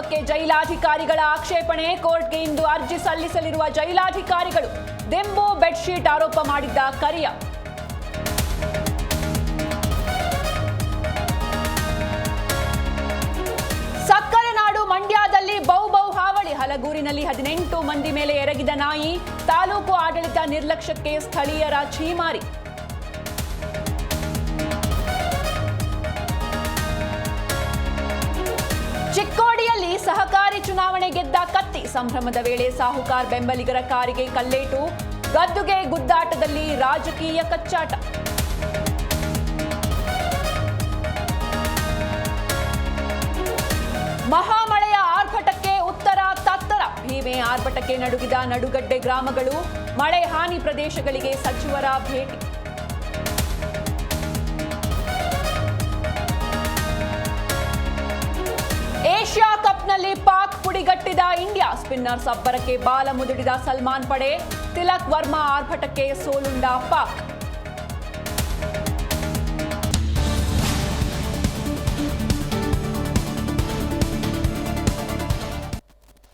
ಆರೋಪಕ್ಕೆ ಜೈಲಾಧಿಕಾರಿಗಳ ಆಕ್ಷೇಪಣೆ. ಕೋರ್ಟ್ಗೆ ಇಂದು ಅರ್ಜಿ ಸಲ್ಲಿಸಲಿರುವ ಜೈಲಾಧಿಕಾರಿಗಳು. ದಿಂಬು ಬೆಡ್ಶೀಟ್ ಆರೋಪ ಮಾಡಿದ್ದ ಕರಿಯ. ಸಕ್ಕರೆ ನಾಡು ಮಂಡ್ಯದಲ್ಲಿ ಬೌ ಹಾವಳಿ. ಹಲಗೂರಿನಲ್ಲಿ 18 ಮಂದಿ ಮೇಲೆ ಎರಗಿದ ನಾಯಿ. ತಾಲೂಕು ಆಡಳಿತ ನಿರ್ಲಕ್ಷ್ಯಕ್ಕೆ ಸ್ಥಳೀಯರ ಛೀಮಾರಿ. ಚಿಕ್ಕೋಡಿಯಲ್ಲಿ ಸಹಕಾರಿ ಚುನಾವಣೆ ಗೆದ್ದ ಕತ್ತಿ. ಸಂಭ್ರಮದ ವೇಳೆ ಸಾಹುಕಾರ್ ಬೆಂಬಲಿಗರ ಕಾರಿಗೆ ಕಲ್ಲೇಟು. ಗದ್ದುಗೆ ಗುದ್ದಾಟದಲ್ಲಿ ರಾಜಕೀಯ ಕಚ್ಚಾಟ. ಮಹಾಮಳೆಯ ಆರ್ಭಟಕ್ಕೆ ಉತ್ತರ ತತ್ತರ. ಭೀಮೆ ಆರ್ಭಟಕ್ಕೆ ನಡುಗಿದ ನಡುಗಡ್ಡೆ ಗ್ರಾಮಗಳು. ಮಳೆ ಹಾನಿ ಪ್ರದೇಶಗಳಿಗೆ ಸಚಿವರ ಭೇಟಿ. ಏಷ್ಯಾ ಕಪ್ನಲ್ಲಿ ಪಾಕ್ ಪುಡಿಗಟ್ಟಿದ ಇಂಡಿಯಾ. ಸ್ಪಿನ್ನರ್ಸ್ ಅಬ್ಬರಕ್ಕೆ ಬಾಲ ಮುದುಡಿದ ಸಲ್ಮಾನ್ ಪಡೆ. ತಿಲಕ್ ವರ್ಮಾ ಆರ್ಭಟಕ್ಕೆ ಸೋಲುಂಡ ಪಾಕ್.